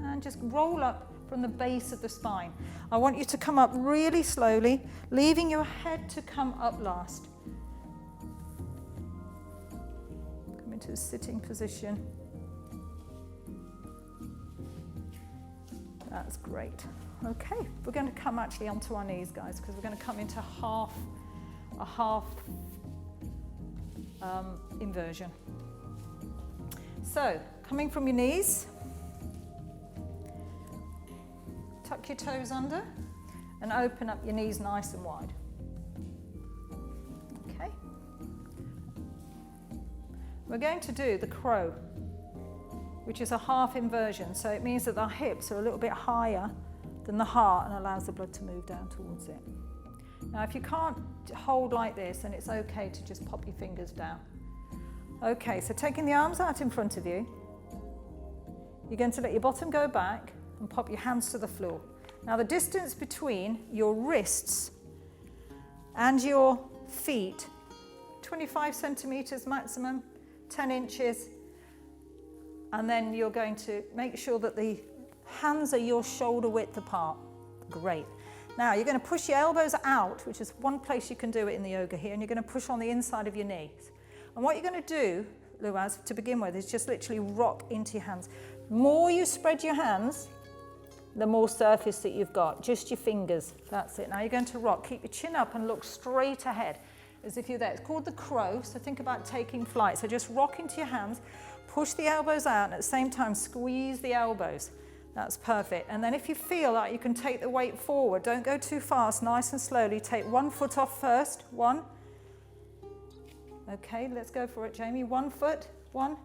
and just roll up from the base of the spine. I want you to come up really slowly, leaving your head to come up last. Come into a sitting position. That's great. Okay, we're going to come actually onto our knees, guys, because we're going to come into a half inversion. So, coming from your knees, tuck your toes under and open up your knees nice and wide. Okay. We're going to do the crow, which is a half inversion. So it means that our hips are a little bit higher than the heart and allows the blood to move down towards it. Now, if you can't hold like this, then it's okay to just pop your fingers down. Okay, so taking the arms out in front of you, you're going to let your bottom go back and pop your hands to the floor. Now, the distance between your wrists and your feet, 25 centimeters maximum, 10 inches, and then you're going to make sure that the hands are your shoulder width apart. Great. Now you're going to push your elbows out, which is one place you can do it in the yoga here, and you're going to push on the inside of your knees. And what you're going to do, Luaz, to begin with, is just literally rock into your hands. The more you spread your hands, the more surface that you've got, just your fingers. That's it. Now you're going to rock. Keep your chin up and look straight ahead as if you're there. It's called the crow, so think about taking flight. So just rock into your hands, push the elbows out, and at the same time squeeze the elbows. That's perfect. And then if you feel like you can take the weight forward, don't go too fast, nice and slowly. Take one foot off first, one. Okay, let's go for it, Jamie. 1 foot, one,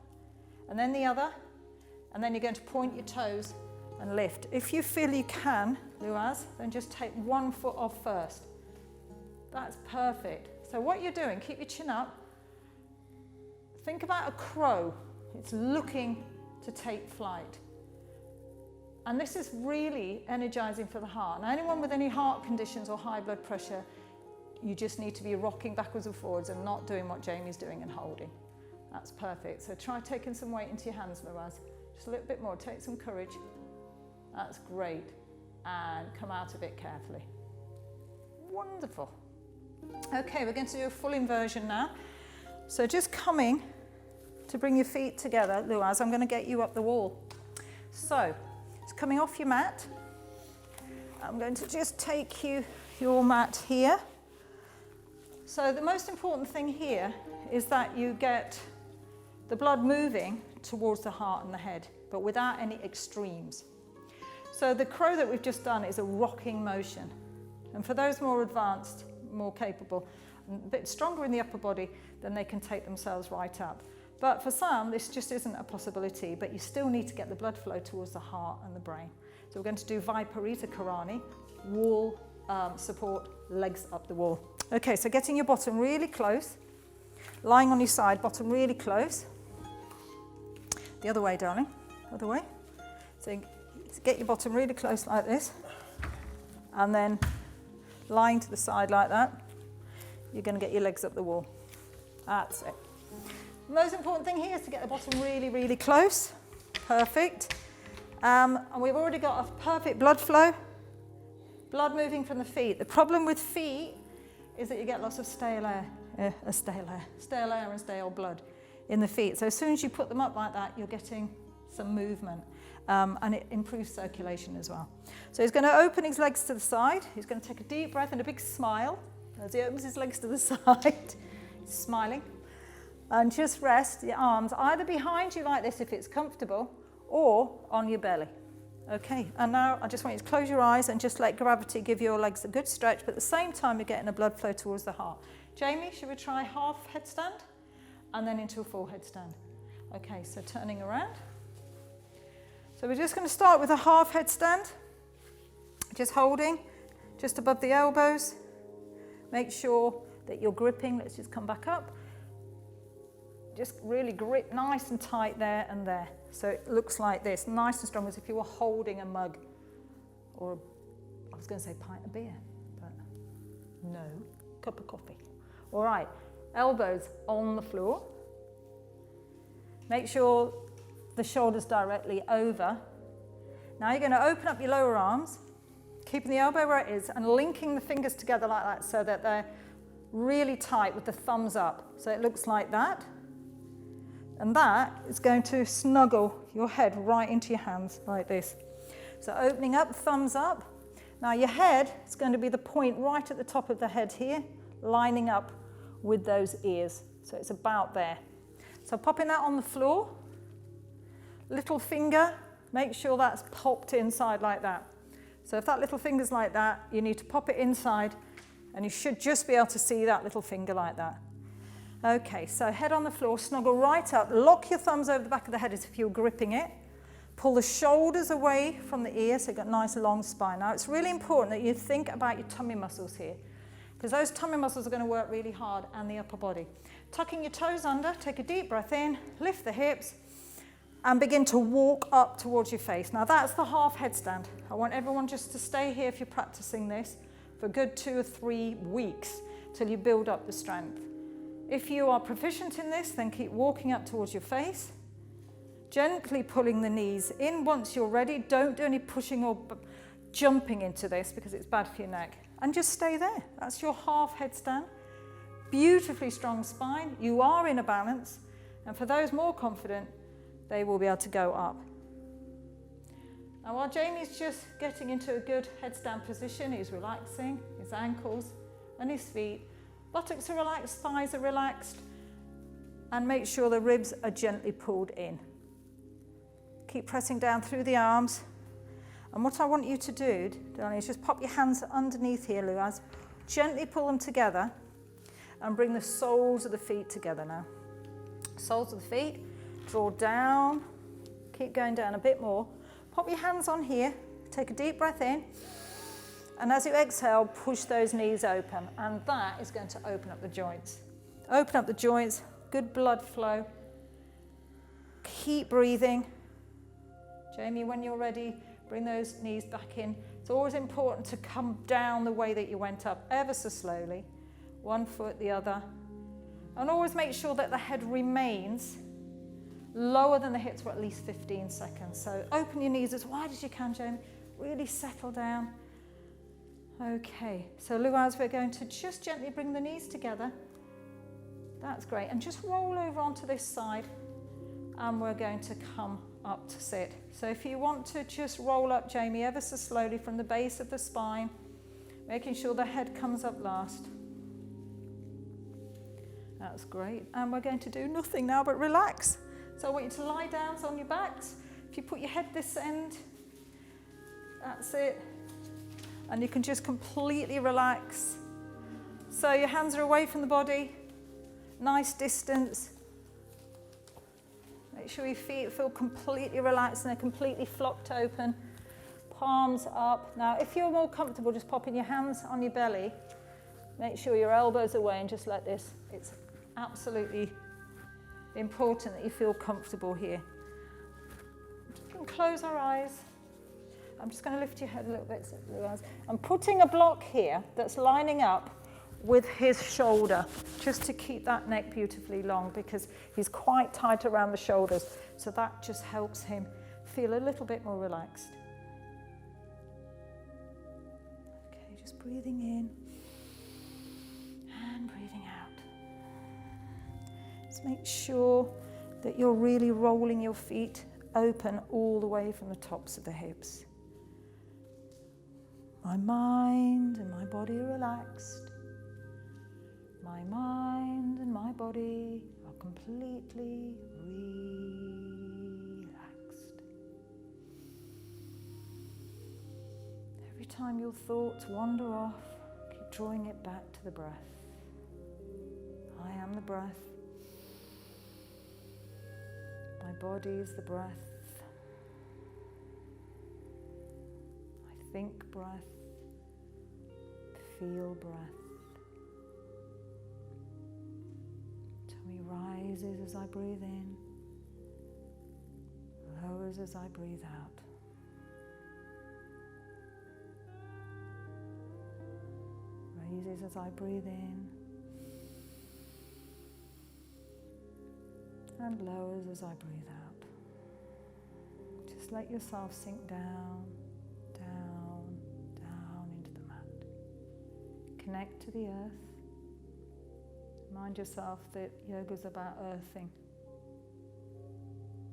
and then the other. And then you're going to point your toes and lift. If you feel you can, Luaz, then just take 1 foot off first. That's perfect. So what you're doing, keep your chin up. Think about a crow. It's looking to take flight. And this is really energizing for the heart. Now, anyone with any heart conditions or high blood pressure, you just need to be rocking backwards and forwards and not doing what Jamie's doing and holding. That's perfect. So try taking some weight into your hands, Luaz. Just a little bit more. Take some courage. That's great. And come out of it carefully. Wonderful. Okay, we're going to do a full inversion now. So just coming to bring your feet together, Luaz, I'm going to get you up the wall. So, it's coming off your mat. I'm going to just take your mat here. So the most important thing here is that you get the blood moving towards the heart and the head, but without any extremes. So the crow that we've just done is a rocking motion. And for those more advanced, more capable, a bit stronger in the upper body, then they can take themselves right up. But for some, this just isn't a possibility, but you still need to get the blood flow towards the heart and the brain. So we're going to do Viparita Karani, wall support, legs up the wall. Okay, so getting your bottom really close, lying on your side, bottom really close. The other way, darling, other way. So get your bottom really close like this, and then lying to the side like that. You're going to get your legs up the wall. That's it. The most important thing here is to get the bottom really, really close. Perfect. And we've already got a perfect blood flow, blood moving from the feet. The problem with feet is that you get lots of stale air and stale blood in the feet. So as soon as you put them up like that, you're getting some movement. And it improves circulation as well. So he's going to open his legs to the side. He's going to take a deep breath and a big smile as he opens his legs to the side. He's smiling. And just rest your arms either behind you like this if it's comfortable, or on your belly. Okay, and now I just want you to close your eyes and just let gravity give your legs a good stretch, but at the same time you're getting a blood flow towards the heart. Jamie, should we try half headstand and then into a full headstand? Okay, so turning around. So we're just going to start with a half headstand, just holding just above the elbows. Make sure that you're gripping. Let's just come back up. Just really grip nice and tight there and there. So it looks like this, nice and strong, as if you were holding a mug, or I was going to say pint of beer, but no, cup of coffee. All right, elbows on the floor. Make sure the shoulders directly over. Now you're going to open up your lower arms, keeping the elbow where it is and linking the fingers together like that so that they're really tight with the thumbs up. So it looks like that. And that is going to snuggle your head right into your hands like this. So opening up, thumbs up. Now your head is going to be the point right at the top of the head here, lining up with those ears. So it's about there. So popping that on the floor. Little finger, make sure that's popped inside like that. So if that little finger's like that, you need to pop it inside, and you should just be able to see that little finger like that. Okay, so head on the floor, snuggle right up, lock your thumbs over the back of the head as if you're gripping it. Pull the shoulders away from the ear so you've got a nice long spine. Now it's really important that you think about your tummy muscles here, because those tummy muscles are going to work really hard, and the upper body. Tucking your toes under, take a deep breath in, lift the hips, and begin to walk up towards your face. Now that's the half headstand. I want everyone just to stay here if you're practicing this for a good 2 or 3 weeks till you build up the strength. If you are proficient in this, then keep walking up towards your face, gently pulling the knees in once you're ready. Don't do any pushing or jumping into this because it's bad for your neck. And just stay there. That's your half headstand. Beautifully strong spine. You are in a balance. And for those more confident, they will be able to go up. Now while Jamie's just getting into a good headstand position, he's relaxing his ankles and his feet. Buttocks are relaxed, thighs are relaxed, and make sure the ribs are gently pulled in. Keep pressing down through the arms. And what I want you to do, darling, is just pop your hands underneath here, Luaz. Gently pull them together and bring the soles of the feet together now. Soles of the feet, draw down, keep going down a bit more. Pop your hands on here, take a deep breath in. And as you exhale, push those knees open, and that is going to open up the joints. Open up the joints, good blood flow. Keep breathing. Jamie, when you're ready, bring those knees back in. It's always important to come down the way that you went up, ever so slowly. One foot, the other. And always make sure that the head remains lower than the hips for at least 15 seconds. So open your knees as wide as you can, Jamie. Really settle down. Okay, so Luaz, we're going to just gently bring the knees together. That's great. And just roll over onto this side, and we're going to come up to sit. So if you want to just roll up, Jamie, ever so slowly from the base of the spine, making sure the head comes up last. That's great. And we're going to do nothing now but relax. So I want you to lie down on your backs. If you put your head this end, that's it. And you can just completely relax. So your hands are away from the body, nice distance. Make sure your feet feel completely relaxed and they're completely flopped open. Palms up. Now, if you're more comfortable just popping your hands on your belly, make sure your elbows are away and just like this. It's absolutely important that you feel comfortable here. We can close our eyes. I'm just going to lift your head a little bit. I'm putting a block here that's lining up with his shoulder, just to keep that neck beautifully long, because he's quite tight around the shoulders. So that just helps him feel a little bit more relaxed. Okay, just breathing in and breathing out. Just make sure that you're really rolling your feet open all the way from the tops of the hips. My mind and my body are relaxed. My mind and my body are completely relaxed. Every time your thoughts wander off, keep drawing it back to the breath. I am the breath. My body is the breath. I think breath. Feel breath. Tummy rises as I breathe in, lowers as I breathe out. Raises as I breathe in, and lowers as I breathe out. Just let yourself sink down, down, down into the mat. Connect to the earth. Remind yourself that yoga is about earthing.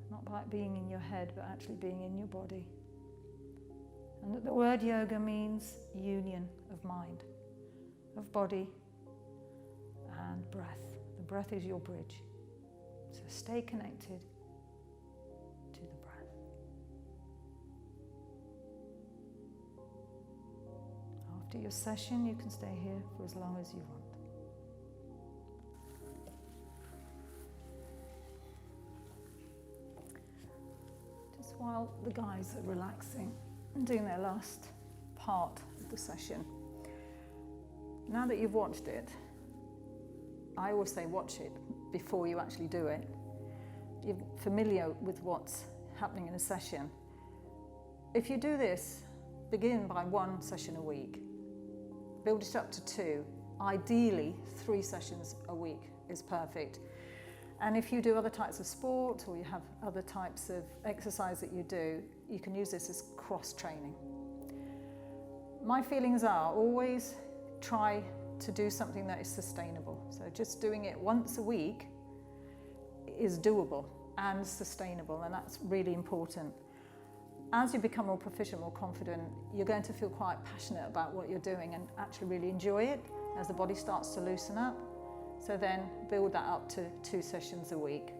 Not about being in your head, but actually being in your body. And that the word yoga means union of mind, of body, and breath. The breath is your bridge. So stay connected to the breath. After your session, you can stay here for as long as you want. Just while the guys are relaxing and doing their last part of the session, now that you've watched it, I always say watch it before you actually do it. You're familiar with what's happening in a session. If you do this, begin by 1 session a week. Build it up to 2. Ideally, 3 sessions a week is perfect. And if you do other types of sport or you have other types of exercise that you do, you can use this as cross-training. My feelings are always try to do something that is sustainable. So just doing it once a week is doable and sustainable, and that's really important. As you become more proficient, more confident, you're going to feel quite passionate about what you're doing and actually really enjoy it as the body starts to loosen up. So then build that up to 2 sessions a week.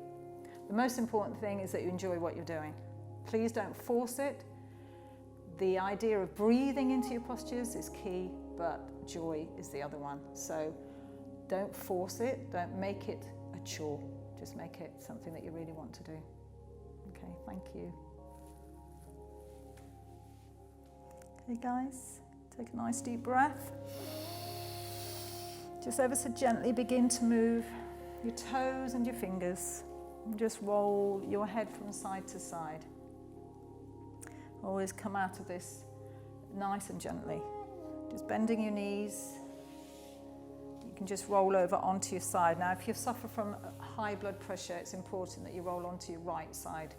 The most important thing is that you enjoy what you're doing. Please don't force it. The idea of breathing into your postures is key, but joy is the other one. So don't force it, don't make it a chore. Just make it something that you really want to do. Okay, thank you. Okay guys, take a nice deep breath. Just ever so gently begin to move your toes and your fingers. And just roll your head from side to side. Always come out of this nice and gently. Just bending your knees. You can just roll over onto your side. Now, if you suffer from high blood pressure, it's important that you roll onto your right side.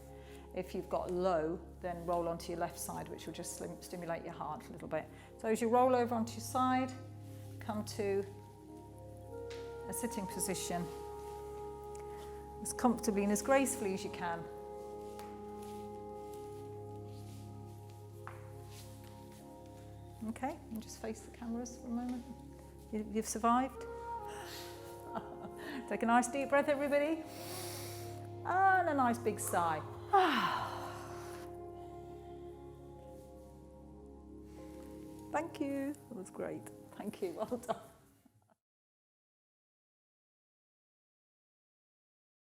If you've got low, then roll onto your left side, which will just stimulate your heart a little bit. So as you roll over onto your side, come to a sitting position as comfortably and as gracefully as you can. Okay, and just face the cameras for a moment. You've survived. Take a nice deep breath, everybody. And a nice big sigh. Thank you. That was great. Thank you. Well done.